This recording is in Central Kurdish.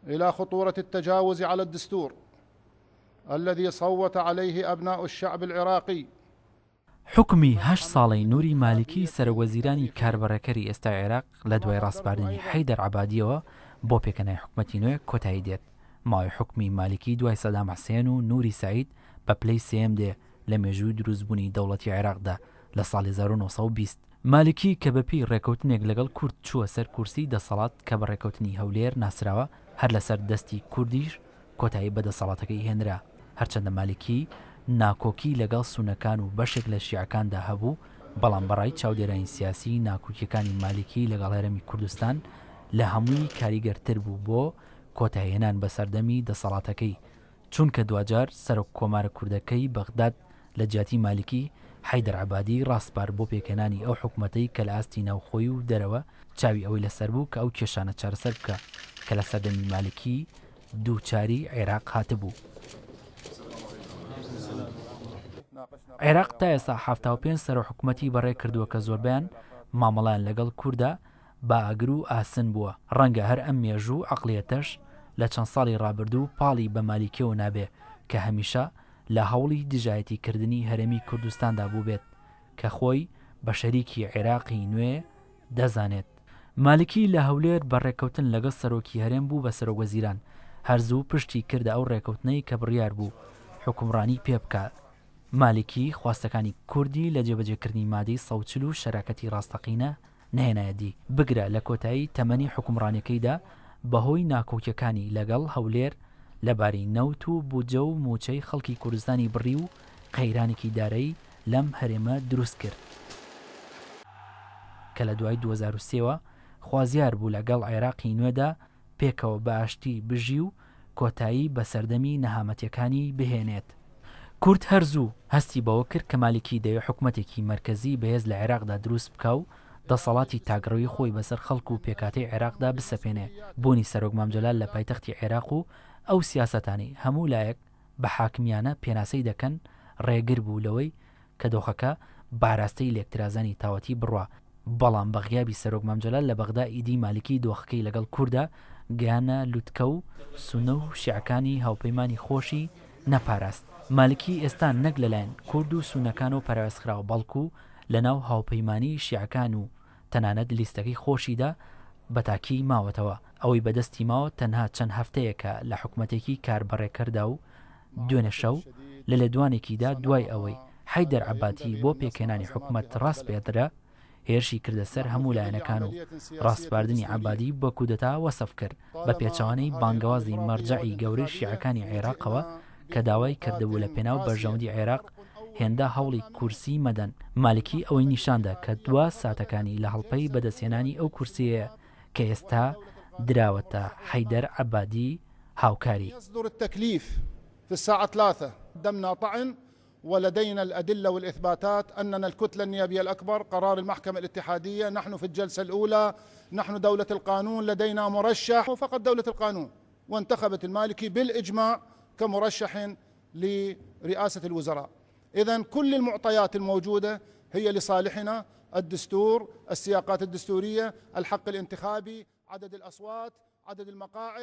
إلى خطورة التجاوز على الدستور الذي صوت عليه أبناء الشعب العراقي. حکمی 8 ساڵەی نوری مالکی سەرۆکوەزیرانی کاربڕەکەری ئێستا عێراق لە دوای ڕاستپاردنی حەیدەر عەبادیەوە بۆ پێکەنای حکومەتی نوێ کۆتایی دێت. ماوەی حکمی مالکی دوای سەدام حوسێن و نوری سعید بە پلەی سێم دێ لە مێژووی دروستبوونی دەوڵەتی عێراقدا لە ساڵی 1920. مالکی کە بەپی ڕێکەوتنێک لەگەڵ کورد چووە سەر کورسی دەسەڵات کە بە ڕێکەوتنی هەولێر ناسراوە هەر لەسەر دەستی کوردیش کۆتایی بەدەسەڵاتەکەی هێنرا. هەرچەندە مالکی ناکۆکی لەگەڵ سونەکان و بەشێک لە شیعەکاندا هەبوو، بەڵام بەڕای چاودێرانی سیاسی ناکۆکیەکانی مالکی لەگەڵ هەرێمی کوردستان لە هەمووی کاریگەرتر بوو بۆ کۆتایهێنان بە سەردەمی دەسەڵاتەکەی، چونکە دوجار سەرۆک کۆمارە کوردەکەی بەغداد لە جیاتی مالکی حەیدەر عەبادی ڕاستپار بۆ پێکەنانی ئەو حکومەتەی کە لە ئاستی ناوخۆی و دەرەوە چاوی ئەوەی لەسەر بوو کە ئەو کێشانە چارەسەر بکە کە لە سەردەمی مالکی دووچاری عێراق هاتبوو. عێراق تا ئێستا 75 سەرۆک حکومەتی بەڕێ کردووە کە زۆربیان مامەڵیان لەگەڵ کووردا با ئاگر و ئاسن بووە. ڕەنگە هەر ئەم مێژوو عەقڵیەتەش لە چەند ساڵی ڕابردوو پاڵی بە مالیکیەوە نابێ کە هەمیشە لە هەوڵی دژایەتیکردنی هەرێمی کوردستاندا بوو بێت کە خۆی بە شەریکی عێراقی نوێ دەزانێت. مالکی لە هەولێر بە ڕێکەوتن لەگەڵ سەرۆکی هەرێم بوو بە سەرۆکوەزیران، هەرزوو پشتی کردە ئەو ڕێکەوتنەی کە بڕیار بوو حکومڕانی پێ بکات. مالکی خواستەکانی کوردی لە جێبەجێکردنی مادەی 140 و شەراکەتی ڕاستەقینە نهێنایەدی بگرە لە کۆتایی تەمەنی حکومڕانیەکەیدا بەهۆی ناکۆکیەکانی لەگەڵ هەولێر لەبارەی نەوت و بودجە و موچەی خەڵکی کوردستانی بڕی و قەیرانێکی دارایی لەم هەرێمە دروست کرد کە لە دوای 2003ەوە خوازیار بوو لەگەڵ عێراقی نوێدا پێکەوە بە ئاشتی بژی و کۆتایی بە سەردەمی نەهامەتیەکانی بهێنێت. کورد هەرزوو هەستی بەوە کرد کە مالکی دەوێت حکومەتێکی مەرکەزی بەهێز لە عێراقدا دروست بکە و دەسەڵاتی تاگڕەوی خۆی بەسەر خەڵک و پێکاتەی عێراقدا بسەپێنێ. بوونی سەرۆک مامجەلال لە پایتەختی عێراق و ئەو سیاسەتانی هەموو لایەک بە حاکمیانە پێناسەی دەکەن ڕێگر بوو لەوەی کە دۆخەکە باراستەی لێکترازانی تاوەتی بڕوا، بەڵام بەغیابی سەرۆک مامجەلال لە بەغدا ئیدی مالکی دۆخەکەی لەگەڵ کووردا گیانە لوتکە و سونە و شیعەکانی هاوپەیمانی خۆشی نەپاراست. مالکی ئێستا نەک لەلایەن کورد و سونەکان و پەراوێزخراوە بەڵکو لە ناو هاوپەیمانی شیعەکان و تەنانەت لیستەکەی خۆشیدا بەتاکی ماوەتەوە. ئەوەی بەدەستی ماوە تەنها چەند هەفتەیەکە لە حکومەتێکی کاربڕێکەردا و دوێنێ شەو لە لێدوانێکیدا دوای ئەوەی حەیدەر عەبادی بۆ پێکێنانی حکومەت ڕاست پێدرا هێرشی کردە سەر هەموو لایەنەکان و ڕاستپاردنی عەبادی بە کودەتا وەسف کرد بە پێچەوانەی بانگەوازی مەرجەعی گەورەی شیعەکانی عێراقەوە کە داوای کردبوو لە پێناو بەرژەوەندی عێراق هێندا هەوڵی کورسی مەدەن. مالکی ئەوەی نیشاندا کە دوا ساتەکانی لە هەڵپەی بەدەستێنانی ئەو کورسیەیە کە ئێستا دراوەتە حەیدەر عەبادی هاوکاری. يصدر التكليف في الساعة 3 قدمنا طعن ولدينا الأدلة والإثباتات أننا الكتلة النيابية الأكبر، قرار المحكمة الاتحادية، نحن في الجلسة الأولى، نحن دولة القانون، لدينا مرشح وفقط دولة القانون، وانتخبت المالكي بالإجماع كمرشح لرئاسة الوزراء. إذن كل المعطيات الموجودة هي لصالحنا: الدستور، السياقات الدستورية، الحق الانتخابي، عدد الأصوات، عدد المقاعد.